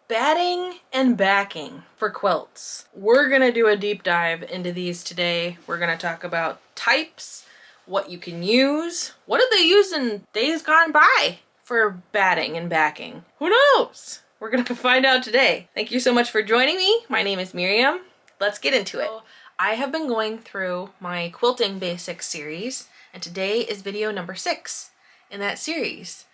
Batting and backing for quilts. We're gonna do a deep dive into these today. We're gonna talk about types, what you can use, what did they use in days gone by for batting and backing? Who knows? We're gonna find out today. Thank you so much for joining me. My name is Miriam. Let's get into it. I have been going through my quilting basics series, and today is video number 6 in that series.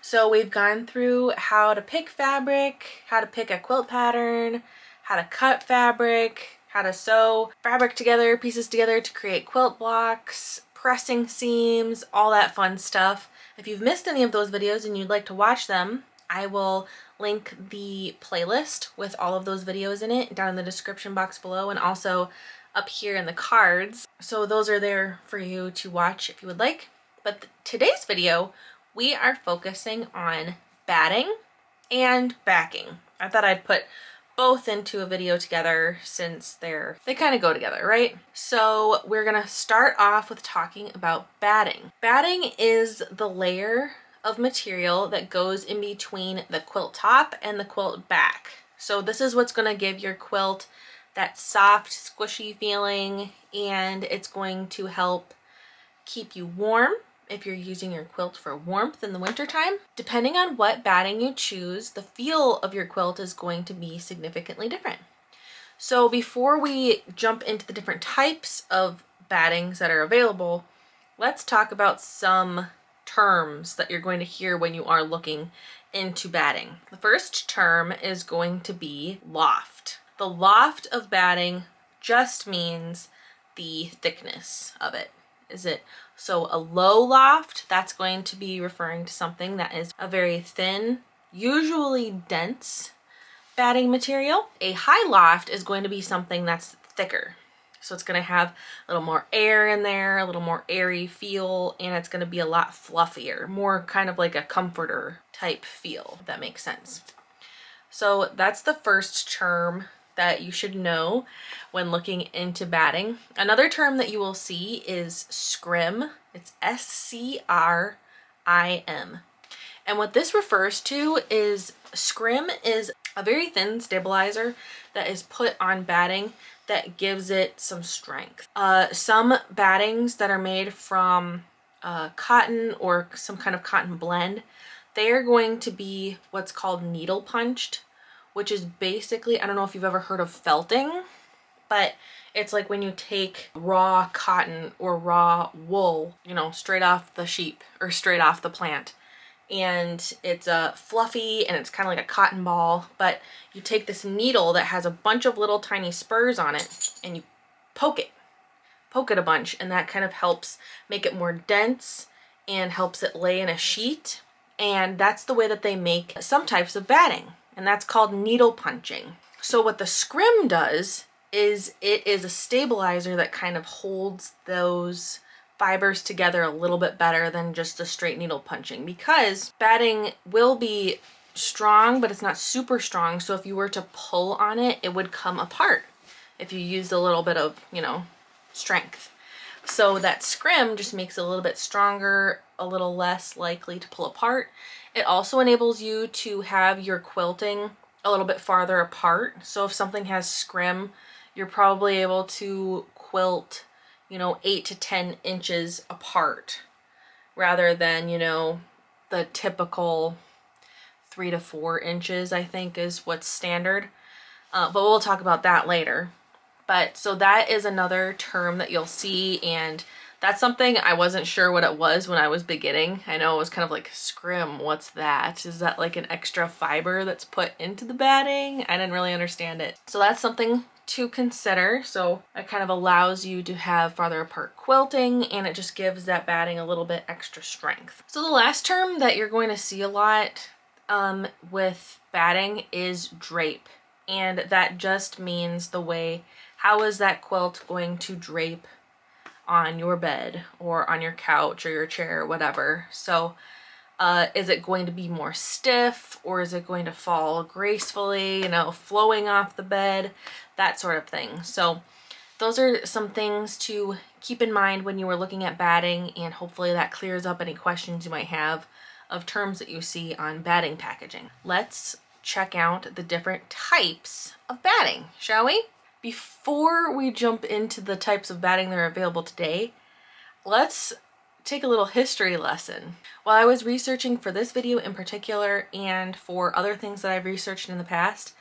So we've gone through how to pick fabric, how to pick a quilt pattern, how to cut fabric, how to sew fabric together, pieces together to create quilt blocks, pressing seams, all that fun stuff. If you've missed any of those videos and you'd like to watch them, I will link the playlist with all of those videos in it down in the description box below and also up here in the cards. So those are there for you to watch if you would like. But today's video, we are focusing on batting and backing. I thought I'd put both into a video together since they kind of go together, right? So we're gonna start off with talking about batting. Batting is the layer of material that goes in between the quilt top and the quilt back. So this is what's gonna give your quilt that soft, squishy feeling, and it's going to help keep you warm if you're using your quilt for warmth in the wintertime. Depending on what batting you choose, the feel of your quilt is going to be significantly different. So before we jump into the different types of battings that are available, let's talk about some terms that you're going to hear when you are looking into batting. The first term is going to be loft. The loft of batting just means the thickness of it. So a low loft, that's going to be referring to something that is a very thin, usually dense batting material. A high loft is going to be something that's thicker. So it's going to have a little more air in there, a little more airy feel, and it's going to be a lot fluffier, more kind of like a comforter type feel, if that makes sense. So that's the first term that you should know when looking into batting. Another term that you will see is scrim. It's S-C-R-I-M. And what this refers to is scrim is a very thin stabilizer that is put on batting that gives it some strength. Some battings that are made from cotton or some kind of cotton blend, they are going to be what's called needle punched, which is basically, I don't know if you've ever heard of felting, but it's like when you take raw cotton or raw wool, you know, straight off the sheep or straight off the plant. And it's fluffy and it's kind of like a cotton ball, but you take this needle that has a bunch of little tiny spurs on it and you poke it a bunch, and that kind of helps make it more dense and helps it lay in a sheet. And that's the way that they make some types of batting, and that's called needle punching. So what the scrim does is it is a stabilizer that kind of holds those fibers together a little bit better than just the straight needle punching, because batting will be strong, but it's not super strong. So if you were to pull on it, it would come apart if you used a little bit of, you know, strength. So that scrim just makes it a little bit stronger, a little less likely to pull apart. It also enables you to have your quilting a little bit farther apart. So if something has scrim, you're probably able to quilt, you know, 8 to 10 inches apart rather than, you know, the typical 3 to 4 inches, I think is what's standard. But we'll talk about that later. But so that is another term that you'll see, and that's something I wasn't sure what it was when I was beginning. I know it was kind of like, scrim, what's that? Is that like an extra fiber that's put into the batting? I didn't really understand it. So that's something to consider. So it kind of allows you to have farther apart quilting, and it just gives that batting a little bit extra strength. So the last term that you're going to see a lot with batting is drape. And that just means the way, how is that quilt going to drape on your bed or on your couch or your chair or whatever. So is it going to be more stiff, or is it going to fall gracefully, you know, flowing off the bed, that sort of thing. So those are some things to keep in mind when you are looking at batting, and hopefully that clears up any questions you might have of terms that you see on batting packaging. Let's check out the different types of batting, shall we? Before we jump into the types of batting that are available today, let's take a little history lesson. While I was researching for this video in particular and for other things that I've researched in the past,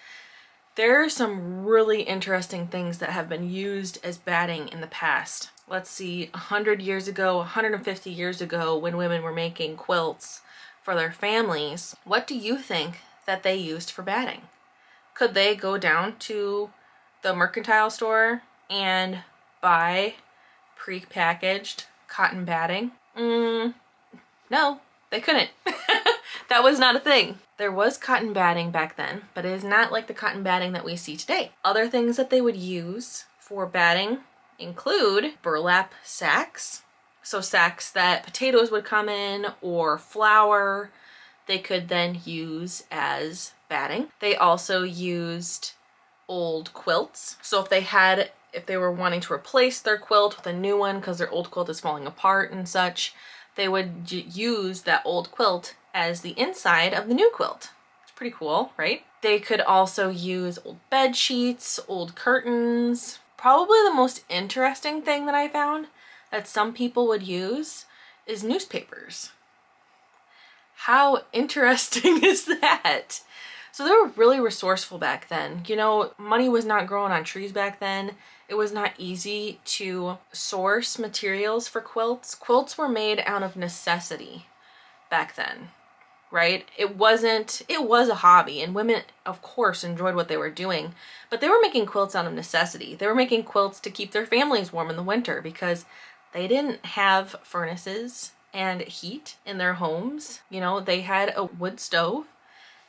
there are some really interesting things that have been used as batting in the past. Let's see, 100 years ago, 150 years ago, when women were making quilts for their families, what do you think that they used for batting? Could they go down to the mercantile store and buy pre-packaged cotton batting? No, they couldn't. That was not a thing. There was cotton batting back then, but it is not like the cotton batting that we see today. Other things that they would use for batting include burlap sacks. So sacks that potatoes would come in or flour, they could then use as batting. They also used old quilts. So if they were wanting to replace their quilt with a new one because their old quilt is falling apart and such, they would use that old quilt as the inside of the new quilt. It's pretty cool, right? They could also use old bed sheets, old curtains. Probably the most interesting thing that I found that some people would use is newspapers. How interesting is that? So they were really resourceful back then. You know, money was not growing on trees back then. It was not easy to source materials for quilts. Quilts were made out of necessity back then, right? It was a hobby, and women, of course, enjoyed what they were doing, but they were making quilts out of necessity. They were making quilts to keep their families warm in the winter because they didn't have furnaces and heat in their homes. You know, they had a wood stove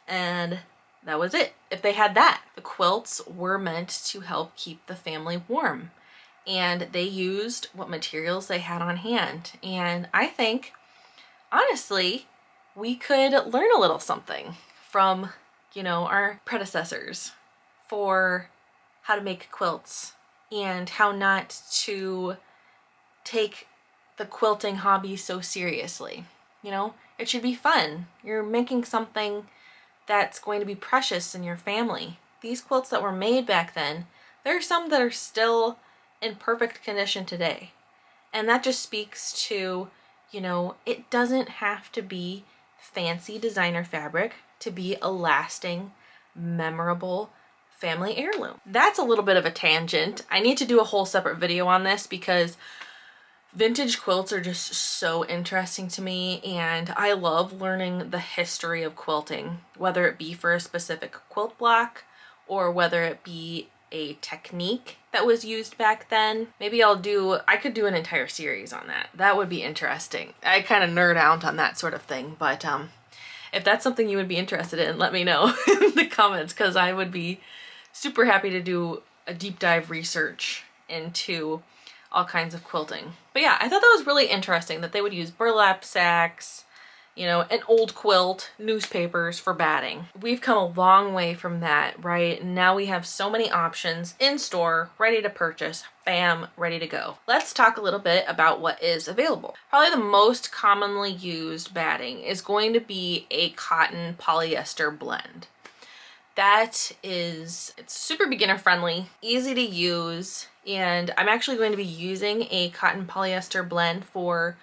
and that was it. If they had that, the quilts were meant to help keep the family warm, and they used what materials they had on hand. And I think, honestly, we could learn a little something from, you know, our predecessors for how to make quilts and how not to take the quilting hobby so seriously. You know, it should be fun. You're making something that's going to be precious in your family. These quilts that were made back then, there are some that are still in perfect condition today. And that just speaks to, you know, it doesn't have to be fancy designer fabric to be a lasting, memorable family heirloom. That's a little bit of a tangent. I need to do a whole separate video on this because vintage quilts are just so interesting to me, and I love learning the history of quilting, whether it be for a specific quilt block or whether it be a technique that was used back then. Maybe I could do an entire series on that. That would be interesting. I kind of nerd out on that sort of thing, but if that's something you would be interested in, let me know in the comments, because I would be super happy to do a deep dive research into all kinds of quilting. But yeah, I thought that was really interesting that they would use burlap sacks, you know, an old quilt, newspapers for batting. We've come a long way from that, right? Now we have so many options in store, ready to purchase, bam, ready to go. Let's talk a little bit about what is available. Probably the most commonly used batting is going to be a cotton polyester blend. It's super beginner friendly, easy to use, and I'm actually going to be using a cotton polyester blend for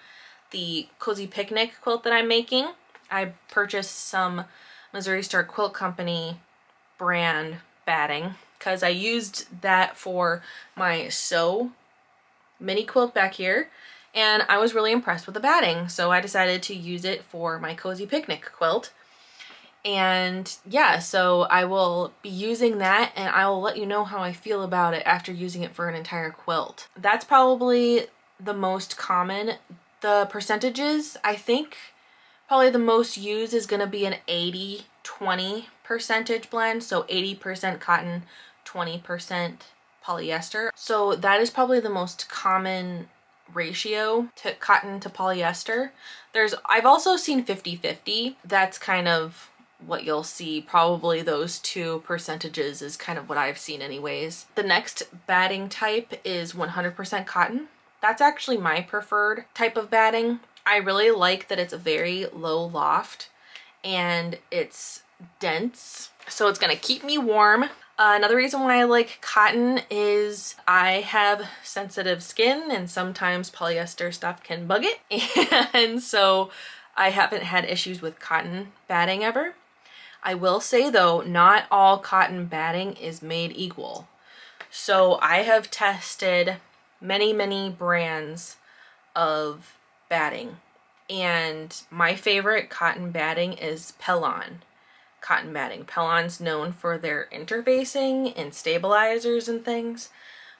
the Cozy Picnic quilt that I'm making. I purchased some Missouri Star Quilt Company brand batting because I used that for my sew mini quilt back here, and I was really impressed with the batting, so I decided to use it for my Cozy Picnic quilt. And yeah, so I will be using that, and I will let you know how I feel about it after using it for an entire quilt. That's probably the most common. The percentages, I think probably the most used is going to be an 80-20 percentage blend. So 80% cotton, 20% polyester. So that is probably the most common ratio to cotton to polyester. I've also seen 50-50. That's kind of what you'll see. Probably those two percentages is kind of what I've seen anyways. The next batting type is 100% cotton. That's actually my preferred type of batting. I really like that it's a very low loft and it's dense, so it's gonna keep me warm. Another reason why I like cotton is I have sensitive skin and sometimes polyester stuff can bug it. And so I haven't had issues with cotton batting ever. I will say though, not all cotton batting is made equal. So I have tested many brands of batting, and my favorite cotton batting is Pellon cotton batting. Pellon's known for their interfacing and stabilizers and things,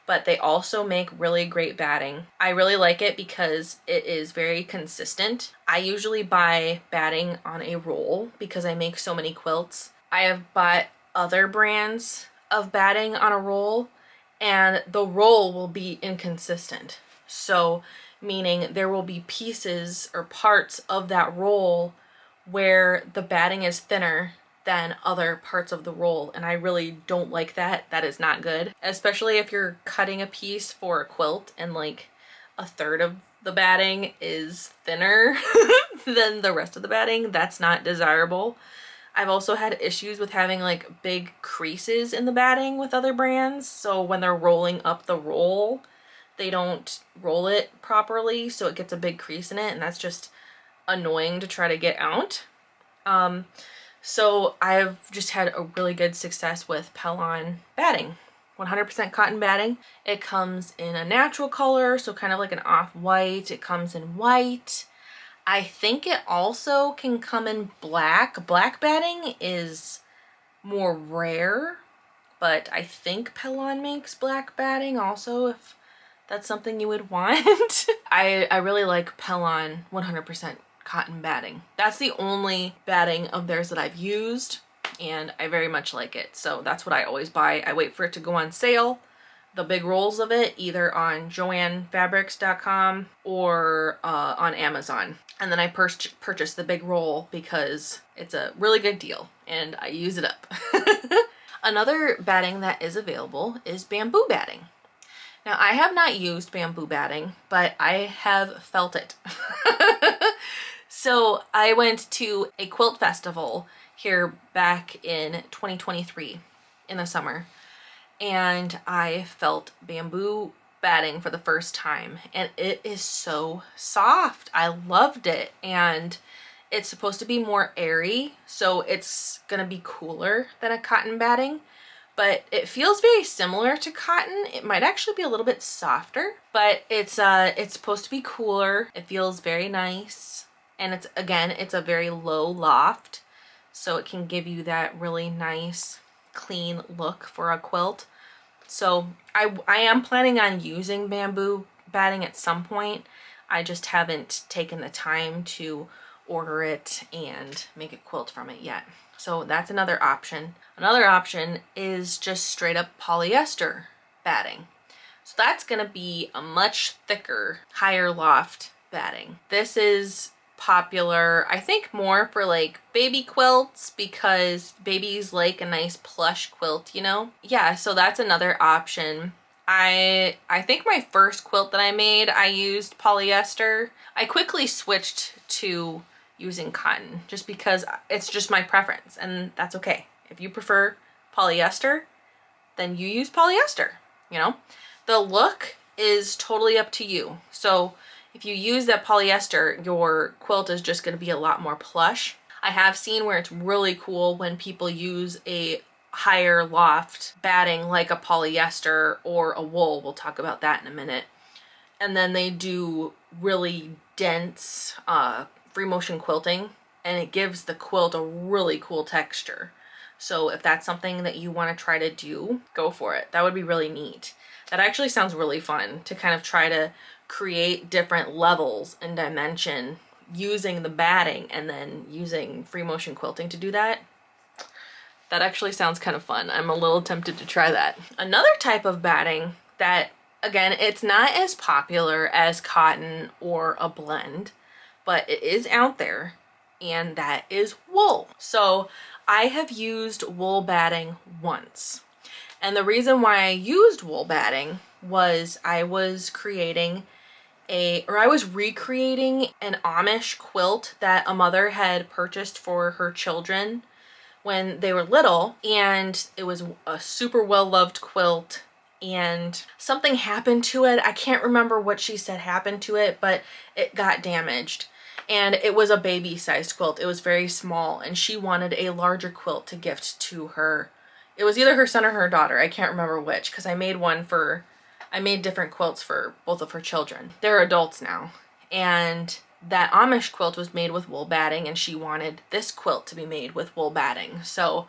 but they also make really great batting. I really like it because it is very consistent. I usually buy batting on a roll because I make so many quilts. I have bought other brands of batting on a roll, and the roll will be inconsistent. So meaning there will be pieces or parts of that roll where the batting is thinner than other parts of the roll, and I really don't like that. That is not good, especially if you're cutting a piece for a quilt and like a third of the batting is thinner than the rest of the batting. That's not desirable. I've also had issues with having like big creases in the batting with other brands, so when they're rolling up the roll, they don't roll it properly, so it gets a big crease in it, and that's just annoying to try to get out. So I've just had a really good success with Pellon batting. 100% cotton batting. It comes in a natural color, so kind of like an off-white. It comes in white. I think it also can come in black. Black batting is more rare, but I think Pellon makes black batting also, if that's something you would want. I really like Pellon 100% cotton batting. That's the only batting of theirs that I've used, and I very much like it. So that's what I always buy. I wait for it to go on sale, the big rolls of it, either on joannfabrics.com or on Amazon. And then I purchase the big roll because it's a really good deal and I use it up. Another batting that is available is bamboo batting. Now, I have not used bamboo batting, but I have felt it. So I went to a quilt festival here back in 2023 in the summer, and I felt bamboo batting for the first time, and it is so soft. I loved it, and it's supposed to be more airy, so it's gonna be cooler than a cotton batting, but it feels very similar to cotton. It might actually be a little bit softer, but it's supposed to be cooler. It feels very nice. And it's a very low loft, so it can give you that really nice, clean look for a quilt. So I am planning on using bamboo batting at some point. I just haven't taken the time to order it and make a quilt from it yet. So that's another option. Another option is just straight up polyester batting. So that's gonna be a much thicker, higher loft batting. This is popular, I think, more for like baby quilts because babies like a nice plush quilt, you know? Yeah, so that's another option. I think my first quilt that I made, I used polyester. I quickly switched to using cotton just because it's just my preference, and that's okay. If you prefer polyester, then you use polyester, you know? The look is totally up to you. So if you use that polyester, your quilt is just going to be a lot more plush. I have seen where it's really cool when people use a higher loft batting like a polyester or a wool. We'll talk about that in a minute. And then they do really dense free motion quilting, and it gives the quilt a really cool texture. So if that's something that you want to try to do, go for it. That would be really neat. That actually sounds really fun to kind of try to create different levels and dimension using the batting and then using free motion quilting to do that. That actually sounds kind of fun. I'm a little tempted to try that. Another type of batting that, again, it's not as popular as cotton or a blend, but it is out there, and that is wool. So I have used wool batting once. And the reason why I used wool batting was I was recreating an Amish quilt that a mother had purchased for her children when they were little, and it was a super well-loved quilt, and something happened to it. I can't remember what she said happened to it, but it got damaged. And it was a baby-sized quilt. It was very small, and she wanted a larger quilt to gift to her. It was either her son or her daughter. I can't remember which, because I made different quilts for both of her children. They're adults now. And that Amish quilt was made with wool batting, and she wanted this quilt to be made with wool batting. So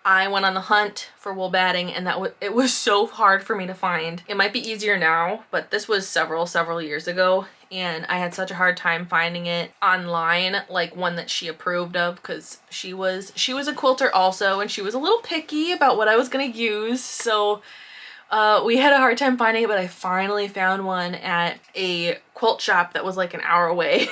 I went on the hunt for wool batting, and it was so hard for me to find. It might be easier now, but this was several years ago, and I had such a hard time finding it online, like one that she approved of, because she was a quilter also, and she was a little picky about what I was gonna use. So we had a hard time finding it, but I finally found one at a quilt shop that was like an hour away.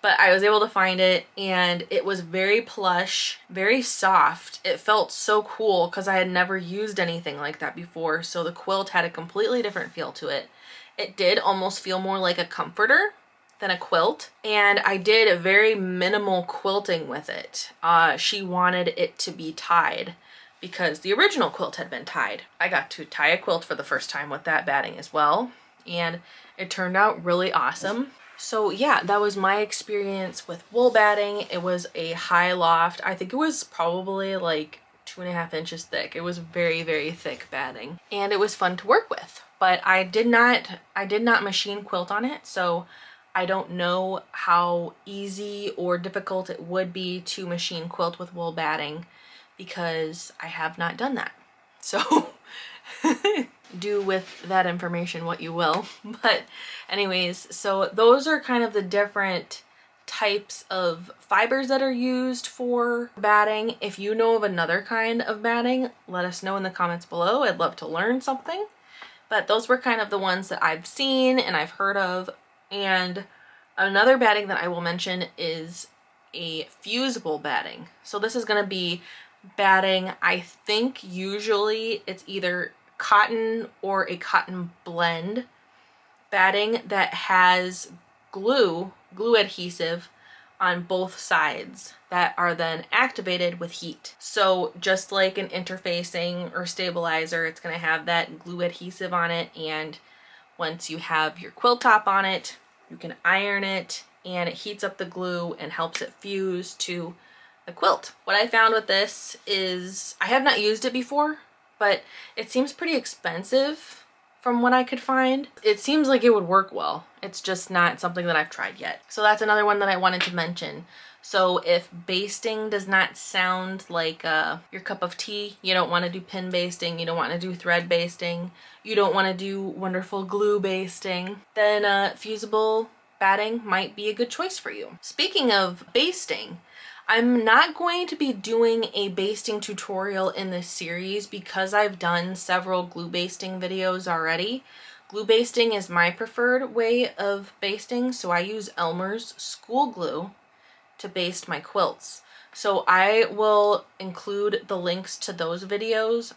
But I was able to find it, and it was very plush, very soft. It felt so cool because I had never used anything like that before, so the quilt had a completely different feel to it. It did almost feel more like a comforter than a quilt, and I did a very minimal quilting with it. She wanted it to be tied because the original quilt had been tied. I got to tie a quilt for the first time with that batting as well, and it turned out really awesome. So yeah, that was my experience with wool batting. It was a high loft. I think it was probably like 2.5 inches thick. It was very, very thick batting, and it was fun to work with. But I did not machine quilt on it, so I don't know how easy or difficult it would be to machine quilt with wool batting because I have not done that. So do with that information what you will. But anyways, so those are kind of the different types of fibers that are used for batting. If you know of another kind of batting, let us know in the comments below. I'd love to learn something. But those were kind of the ones that I've seen and I've heard of. And another batting that I will mention is a fusible batting. So this is going to be batting, I think usually it's either cotton or a cotton blend batting that has glue adhesive on both sides that are then activated with heat. So just like an interfacing or stabilizer, it's going to have that glue adhesive on it, and once you have your quilt top on it, you can iron it, and it heats up the glue and helps it fuse to the quilt. What I found with this is, I have not used it before, but it seems pretty expensive from what I could find. It seems like it would work well. It's just not something that I've tried yet. So that's another one that I wanted to mention. So if basting does not sound like your cup of tea, you don't want to do pin basting, you don't want to do thread basting, you don't want to do wonderful glue basting, then fusible batting might be a good choice for you. Speaking of basting, I'm not going to be doing a basting tutorial in this series because I've done several glue basting videos already. Glue basting is my preferred way of basting, so I use Elmer's school glue to baste my quilts. So I will include the links to those videos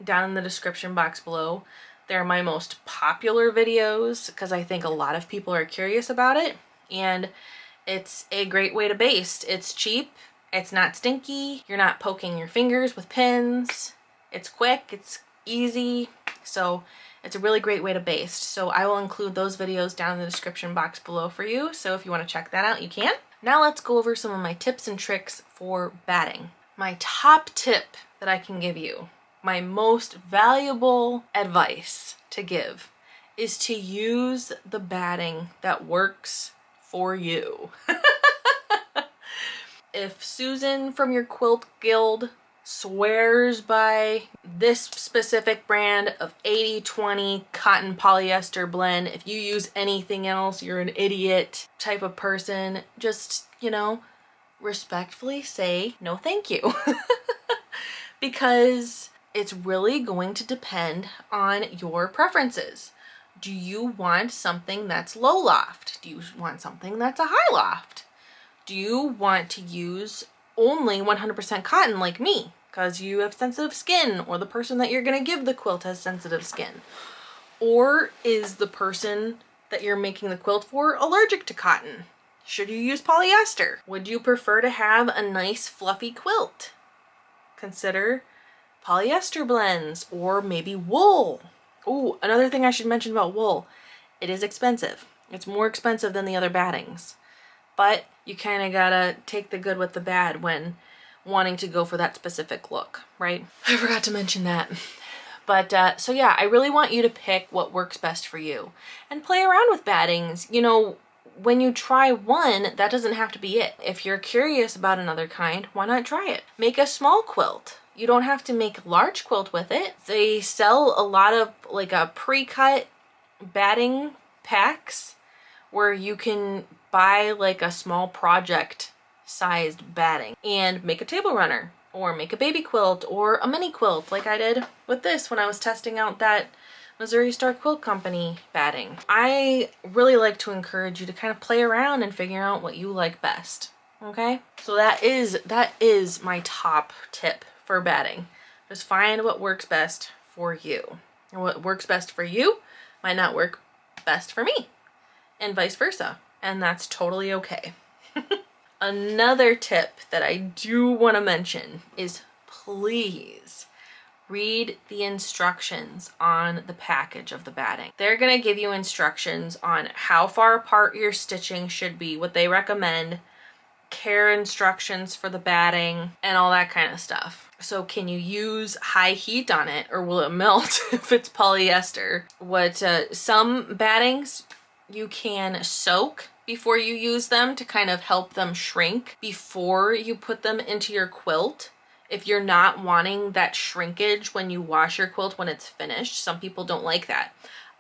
down in the description box below. They're my most popular videos because I think a lot of people are curious about it, and it's a great way to baste. It's cheap, it's not stinky, you're not poking your fingers with pins, it's quick, it's easy, so it's a really great way to baste. So I will include those videos down in the description box below for you, so if you want to check that out, you can. Now let's go over some of my tips and tricks for batting. My top tip that I can give you, my most valuable advice to give, is to use the batting that works for you. If Susan from your quilt guild swears by this specific brand of 80-20 cotton polyester blend, if you use anything else, you're an idiot type of person, just, you know, respectfully say no thank you. Because it's really going to depend on your preferences. Do you want something that's low loft? Do you want something that's a high loft? Do you want to use only 100% cotton like me because you have sensitive skin, or the person that you're going to give the quilt has sensitive skin? Or is the person that you're making the quilt for allergic to cotton? Should you use polyester? Would you prefer to have a nice fluffy quilt? Consider polyester blends or maybe wool. Oh, another thing I should mention about wool. It is expensive. It's more expensive than the other battings. But you kind of gotta take the good with the bad when wanting to go for that specific look, right? I forgot to mention that. But so yeah, I really want you to pick what works best for you and play around with battings. You know, when you try one, that doesn't have to be it. If you're curious about another kind, why not try it? Make a small quilt. You don't have to make a large quilt with it. They sell a lot of like a pre-cut batting packs where you can buy like a small project sized batting and make a table runner or make a baby quilt or a mini quilt like I did with this when I was testing out that Missouri Star Quilt Company batting. I really like to encourage you to kind of play around and figure out what you like best. Okay, so that is my top tip for batting. Just find what works best for you. And what works best for you might not work best for me, and vice versa. And that's totally okay. Another tip that I do want to mention is please read the instructions on the package of the batting. They're going to give you instructions on how far apart your stitching should be, what they recommend, care instructions for the batting, and all that kind of stuff. So can you use high heat on it or will it melt if it's polyester? Some battings you can soak before you use them to kind of help them shrink before you put them into your quilt. If you're not wanting that shrinkage when you wash your quilt when it's finished, some people don't like that.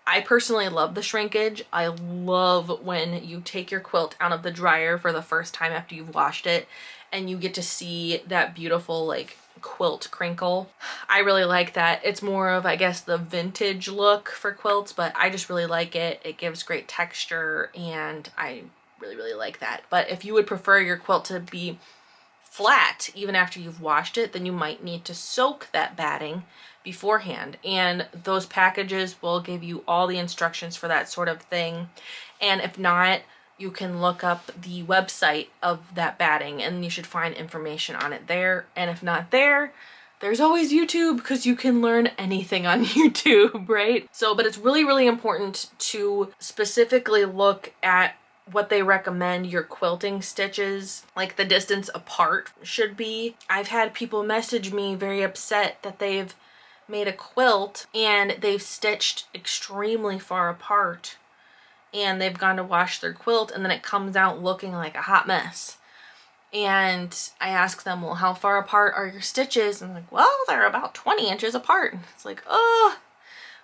I personally love the shrinkage. I love when you take your quilt out of the dryer for the first time after you've washed it and you get to see that beautiful like quilt crinkle. I really like that. It's more of, I guess, the vintage look for quilts, but I just really like it. It gives great texture and I really like that. But if you would prefer your quilt to be flat even after you've washed it, then you might need to soak that batting beforehand, and those packages will give you all the instructions for that sort of thing. And if not, you can look up the website of that batting and you should find information on it there. And if not there, there's always YouTube, because you can learn anything on YouTube, right? So, but it's really important to specifically look at what they recommend your quilting stitches, like the distance apart should be. I've had people message me very upset that they've made a quilt and they've stitched extremely far apart and they've gone to wash their quilt and then it comes out looking like a hot mess. And I ask them, well, how far apart are your stitches? And I'm like, well, they're about 20 inches apart. It's like, oh,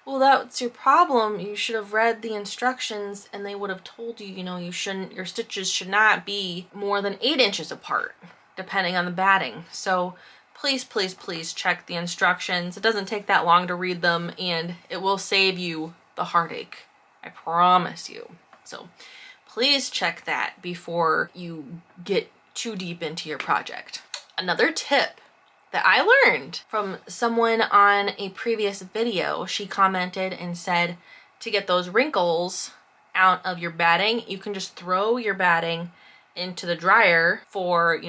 well, that's your problem. You should have read the instructions and they would have told you, you know, your stitches should not be more than 8 inches apart, depending on the batting. So please check the instructions. It doesn't take that long to read them and it will save you the heartache. I promise you. So please check that before you get too deep into your project. Another tip that I learned from someone on a previous video, she commented and said to get those wrinkles out of your batting, you can just throw your batting into the dryer for,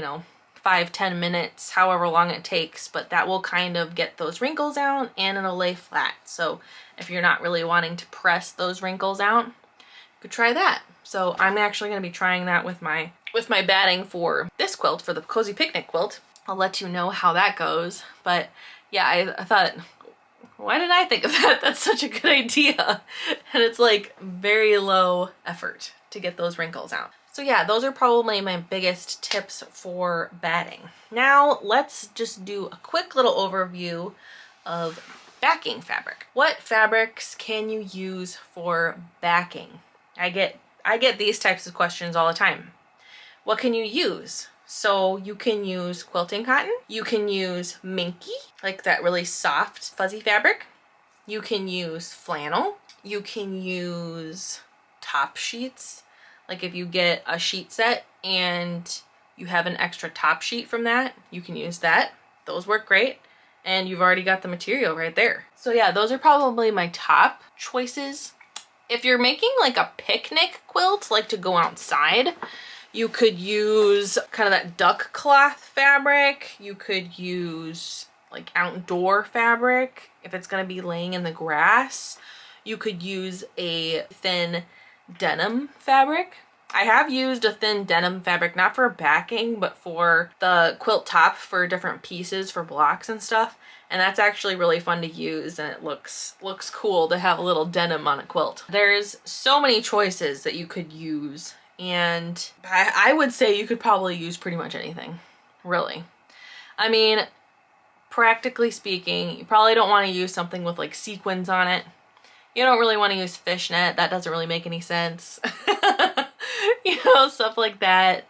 5-10 minutes, however long it takes, but that will kind of get those wrinkles out and it'll lay flat. So if you're not really wanting to press those wrinkles out, you could try that. So I'm actually going to be trying that with my batting for this quilt, for the Cozy Picnic quilt. I'll let you know how that goes. But yeah, I thought, why didn't I think of that? That's such a good idea. And it's like very low effort to get those wrinkles out. So yeah, those are probably my biggest tips for batting. Now let's just do a quick little overview of backing fabric. What fabrics can you use for backing? I get these types of questions all the time. What can you use? So you can use quilting cotton. You can use minky, like that really soft, fuzzy fabric. You can use flannel. You can use top sheets. Like if you get a sheet set and you have an extra top sheet from that, you can use that. Those work great. And you've already got the material right there. So yeah, those are probably my top choices. If you're making like a picnic quilt, like to go outside, You could use kind of that duck cloth fabric. You could use like outdoor fabric if it's gonna be laying in the grass. You could use a thin denim fabric. I have used a thin denim fabric, not for backing, but for the quilt top for different pieces for blocks and stuff. And that's actually really fun to use, and it looks cool to have a little denim on a quilt. There's so many choices that you could use, and I would say you could probably use pretty much anything, really. I mean, practically speaking, you probably don't want to use something with like sequins on it. You don't really want to use fishnet. That doesn't really make any sense. You know, stuff like that.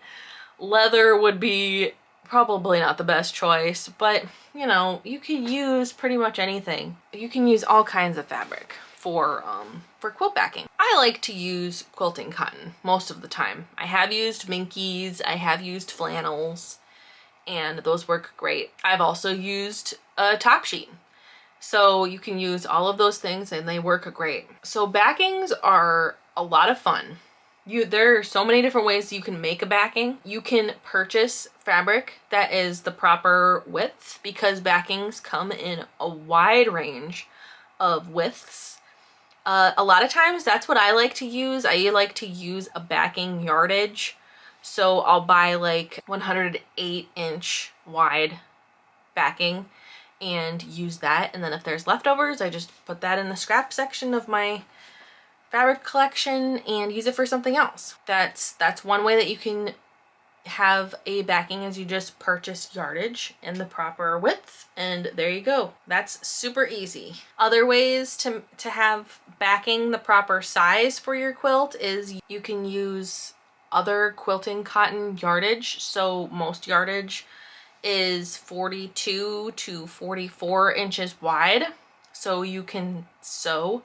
Leather would be probably not the best choice, but you know, you can use pretty much anything. You can use all kinds of fabric for quilt backing. I like to use quilting cotton most of the time. I have used minkies, I have used flannels, and those work great. I've also used a top sheet. So you can use all of those things and they work great. So backings are a lot of fun. There are so many different ways you can make a backing. You can purchase fabric that is the proper width, because backings come in a wide range of widths. A lot of times that's what I like to use. I like to use a backing yardage. So I'll buy like 108-inch wide backing and use that. And then if there's leftovers, I just put that in the scrap section of my fabric collection and use it for something else. That's one way that you can have a backing, is you just purchase yardage in the proper width, and there you go. That's super easy. Other ways to have backing the proper size for your quilt is you can use other quilting cotton yardage. So most yardage is 42 to 44 inches wide. So you can sew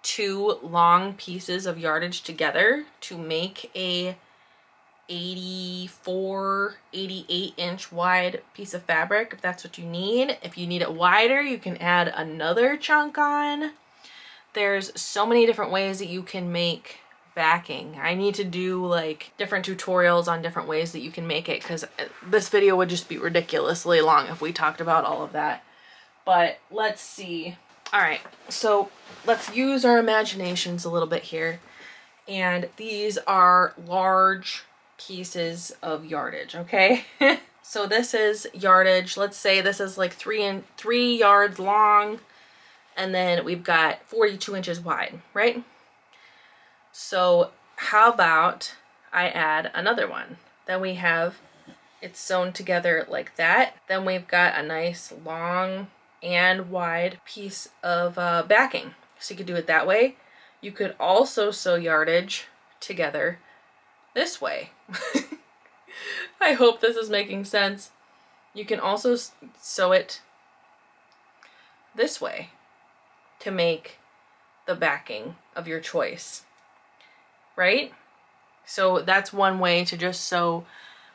2 long pieces of yardage together to make a 84, 88-inch wide piece of fabric if that's what you need. If you need it wider, you can add another chunk on. There's so many different ways that you can make backing. I need to do like different tutorials on different ways that you can make it, because this video would just be ridiculously long if we talked about all of that. But let's see. All right, so let's use our imaginations a little bit here. And these are large pieces of yardage, okay? So this is yardage. Let's say this is like 3 yards long, and then we've got 42 inches wide, right? So how about I add another one? Then we have it sewn together like that. Then we've got a nice long and wide piece of backing. So you could do it that way. You could also sew yardage together this way. I hope this is making sense. You can also sew it this way to make the backing of your choice, right? So that's one way to just sew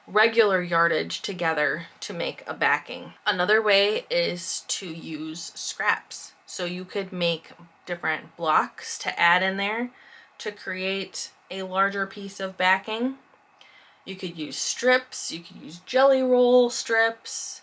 regular yardage together to make a backing. Another way is to use scraps. So you could make different blocks to add in there to create a larger piece of backing. You could use strips, you could use jelly roll strips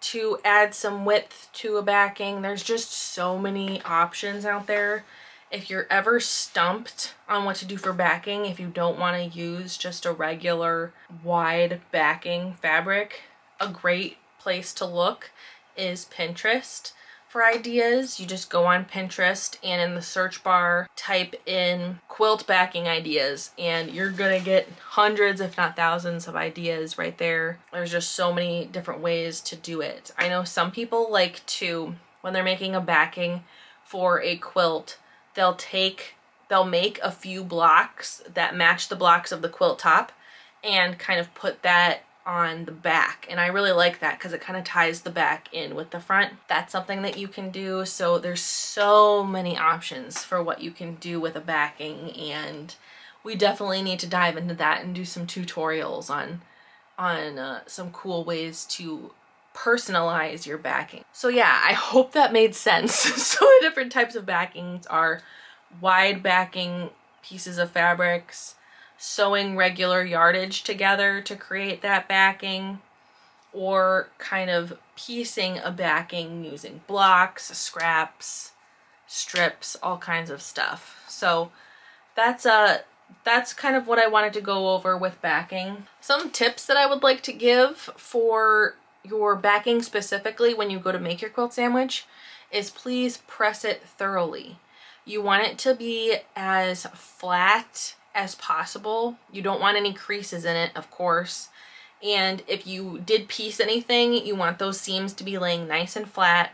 to add some width to a backing. There's just so many options out there. If you're ever stumped on what to do for backing, if you don't want to use just a regular wide backing fabric, a great place to look is Pinterest for ideas. You just go on Pinterest and in the search bar type in quilt backing ideas, and you're gonna get hundreds if not thousands of ideas right there. There's just so many different ways to do it. I know some people like to, when they're making a backing for a quilt, they'll make a few blocks that match the blocks of the quilt top and kind of put that on the back. And I really like that because it kind of ties the back in with the front. That's something that you can do. So there's so many options for what you can do with a backing, and we definitely need to dive into that and do some tutorials on some cool ways to personalize your backing. So yeah, I hope that made sense. So the different types of backings are wide backing pieces of fabrics, sewing regular yardage together to create that backing, or kind of piecing a backing using blocks, scraps, strips, all kinds of stuff. So that's kind of what I wanted to go over with backing. Some tips that I would like to give for your backing specifically when you go to make your quilt sandwich is please press it thoroughly. You want it to be as flat as possible. You don't want any creases in it, of course. And if you did piece anything, you want those seams to be laying nice and flat.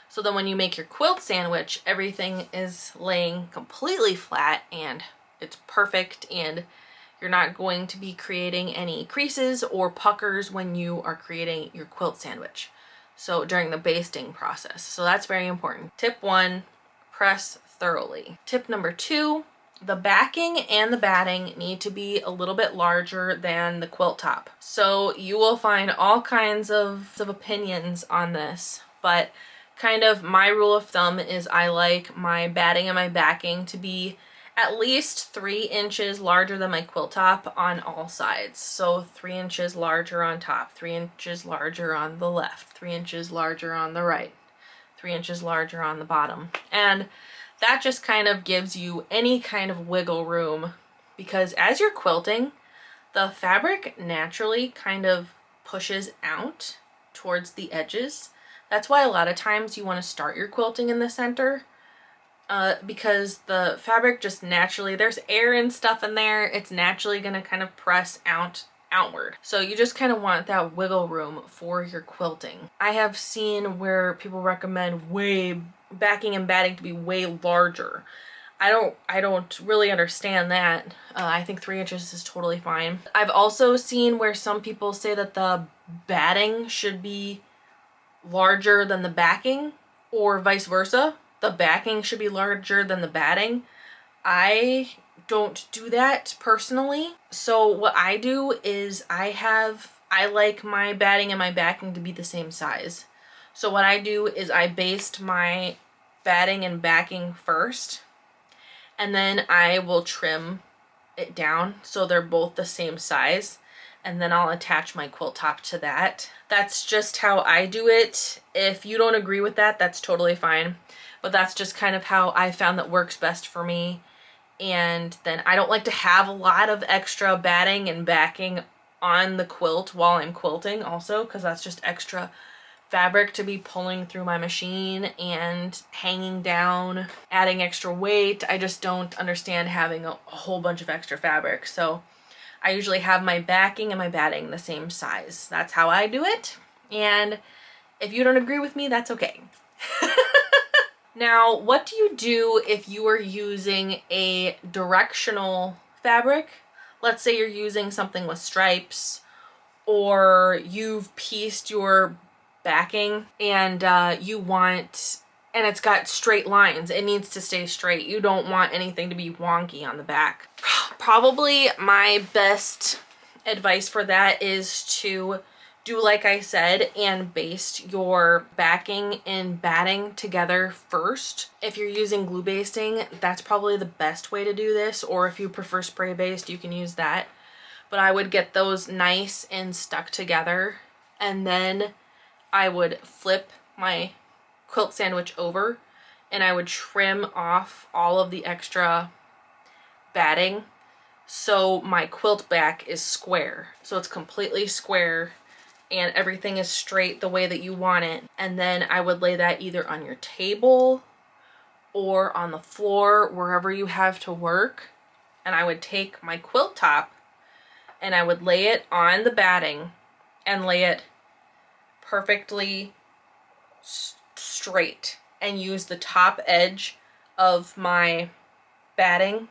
So then when you make your quilt sandwich, everything is laying completely flat and it's perfect, and you're not going to be creating any creases or puckers when you are creating your quilt sandwich. So during the basting process. So that's very important. Tip 1, press thoroughly. Tip number 2, the backing and the batting need to be a little bit larger than the quilt top. So you will find all kinds of opinions on this, but kind of my rule of thumb is I like my batting and my backing to be at least 3 inches larger than my quilt top on all sides. So 3 inches larger on top, 3 inches larger on the left, 3 inches larger on the right, 3 inches larger on the bottom. And that just kind of gives you any kind of wiggle room, because as you're quilting, the fabric naturally kind of pushes out towards the edges. That's why a lot of times you want to start your quilting in the center, because the fabric just naturally, there's air and stuff in there, it's naturally going to kind of press outward. So you just kind of want that wiggle room for your quilting. I have seen where people recommend backing and batting to be way larger. I don't really understand that. I think 3 inches is totally fine. I've also seen where some people say that the batting should be larger than the backing, or vice versa. The backing should be larger than the batting. I don't do that personally. So what I do is I like my batting and my backing to be the same size. So what I do is I baste my batting and backing first, and then I will trim it down so they're both the same size, and then I'll attach my quilt top to that. That's just how I do it. If you don't agree with that, that's totally fine. But that's just kind of how I found that works best for me. And then I don't like to have a lot of extra batting and backing on the quilt while I'm quilting also, because that's just extra fabric to be pulling through my machine and hanging down, adding extra weight. I just don't understand having a whole bunch of extra fabric. So I usually have my backing and my batting the same size. That's how I do it. And if you don't agree with me, that's okay. Now, what do you do if you are using a directional fabric? Let's say you're using something with stripes, or you've pieced your backing and and it's got straight lines. It needs to stay straight. You don't want anything to be wonky on the back. Probably my best advice for that is to do like I said and baste your backing and batting together first. If you're using glue basting, that's probably the best way to do this, or if you prefer spray based, you can use that. But I would get those nice and stuck together, and then I would flip my quilt sandwich over and I would trim off all of the extra batting so my quilt back is square. So it's completely square and everything is straight the way that you want it. And then I would lay that either on your table or on the floor, wherever you have to work. And I would take my quilt top and I would lay it on the batting and lay it perfectly straight and use the top edge of my batting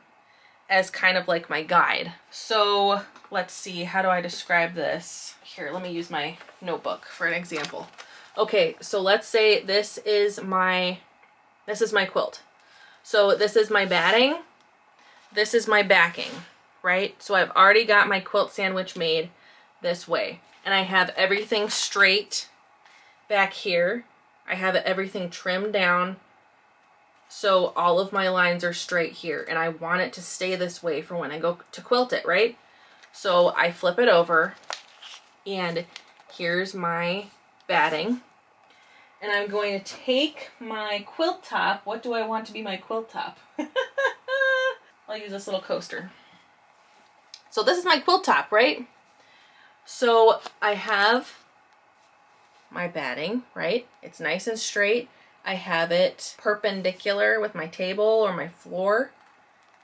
as kind of like my guide. So let's see, how do I describe this? Here, let me use my notebook for an example. Okay, so let's say this is my quilt. So this is my batting, this is my backing, right? So I've already got my quilt sandwich made this way, and I have everything straight back here. I have everything trimmed down So all of my lines are straight here, and I want it to stay this way for when I go to quilt it, right? So I flip it over, and here's my batting. And I'm going to take my quilt top. What do I want to be my quilt top? I'll use this little coaster. So this is my quilt top, right? So I have my batting, right? It's nice and straight. I have it perpendicular with my table or my floor.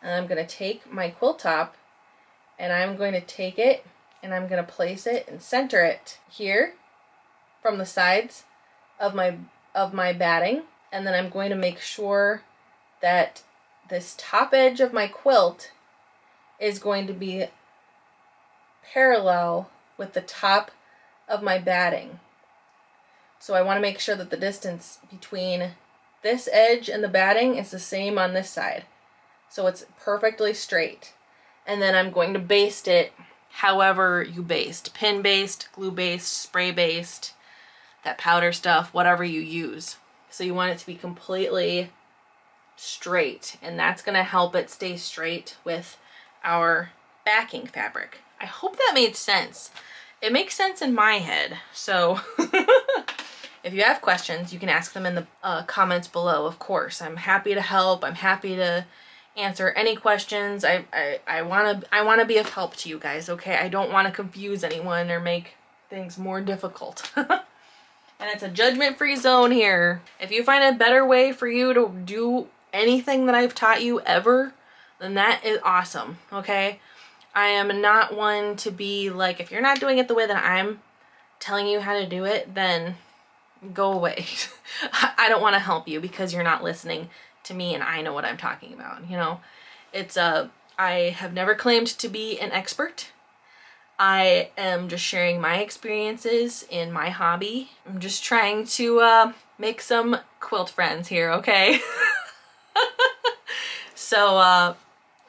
And I'm going to take my quilt top, and I'm going to take it and I'm going to place it and center it here from the sides of my batting. And then I'm going to make sure that this top edge of my quilt is going to be parallel with the top of my batting. So I want to make sure that the distance between this edge and the batting is the same on this side. So it's perfectly straight. And then I'm going to baste it however you baste. Pin based, glue based, spray based, that powder stuff, whatever you use. So you want it to be completely straight, and that's going to help it stay straight with our backing fabric. I hope that made sense. It makes sense in my head. So if you have questions, you can ask them in the comments below, of course. I'm happy to help. I'm happy to answer any questions. I want to be of help to you guys, okay? I don't want to confuse anyone or make things more difficult. And it's a judgment-free zone here. If you find a better way for you to do anything that I've taught you ever, then that is awesome, okay? I am not one to be like, if you're not doing it the way that I'm telling you how to do it, then go away. I don't want to help you because you're not listening to me and I know what I'm talking about, you know? It's I have never claimed to be an expert. I am just sharing my experiences in my hobby. I'm just trying to make some quilt friends here, okay? So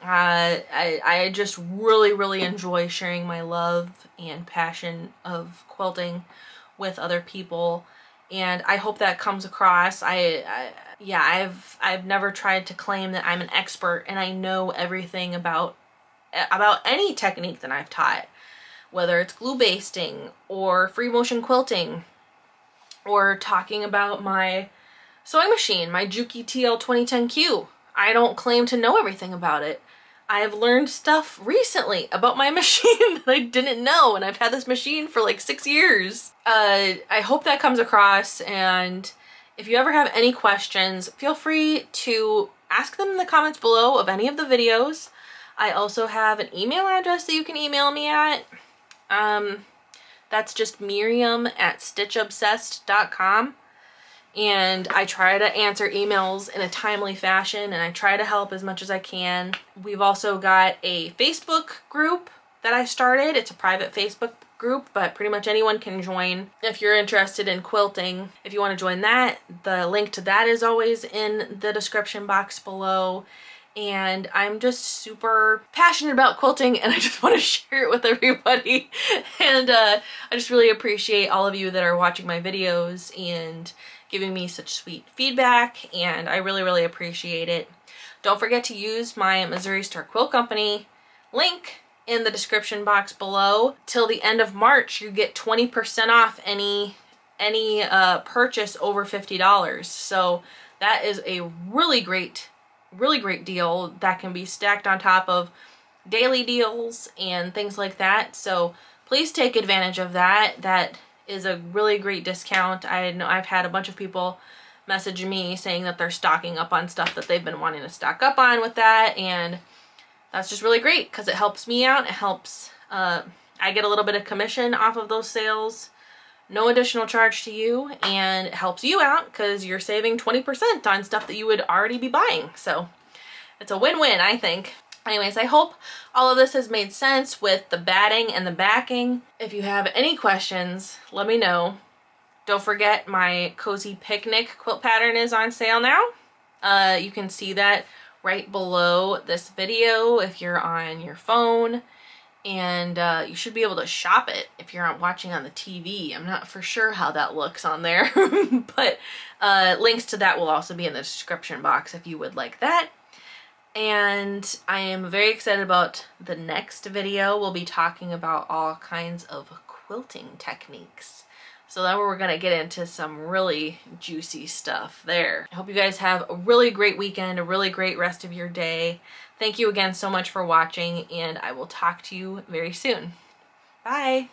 I just really enjoy sharing my love and passion of quilting with other people, and I hope that comes across. Yeah, I've never tried to claim that I'm an expert and I know everything about any technique that I've taught, whether it's glue basting or free motion quilting, or talking about my sewing machine, my Juki TL 2010Q. I don't claim to know everything about it. I've learned stuff recently about my machine that I didn't know, and I've had this machine for like 6 years. I hope that comes across, and if you ever have any questions, feel free to ask them in the comments below of any of the videos. I also have an email address that you can email me at. That's just Miriam@stitchobsessed.com. And I try to answer emails in a timely fashion, and I try to help as much as I can. We've also got a Facebook group that I started. It's a private Facebook group, but pretty much anyone can join if you're interested in quilting. If you want to join that, the link to that is always in the description box below. And I'm just super passionate about quilting, and I just want to share it with everybody. And I just really appreciate all of you that are watching my videos and giving me such sweet feedback, and I really appreciate it. Don't forget to use my Missouri Star Quilt Company link in the description box below. Till the end of March, you get 20% off any purchase over $50. So that is a really great deal that can be stacked on top of daily deals and things like that. So please take advantage of that. That is a really great discount. I know I've had a bunch of people message me saying that they're stocking up on stuff that they've been wanting to stock up on with that, and that's just really great because it helps me out. It helps, I get a little bit of commission off of those sales, no additional charge to you, and it helps you out because you're saving 20% on stuff that you would already be buying. So it's a win-win, I think. Anyways, I hope all of this has made sense with the batting and the backing. If you have any questions, let me know. Don't forget my Cozy Picnic quilt pattern is on sale now. You can see that right below this video if you're on your phone. and you should be able to shop it if you're watching on the TV. I'm not for sure how that looks on there, but links to that will also be in the description box if you would like that. And I am very excited about the next video. We'll be talking about all kinds of quilting techniques. So then we're gonna get into some really juicy stuff there. I hope you guys have a really great weekend, a really great rest of your day. Thank you again so much for watching, and I will talk to you very soon. Bye.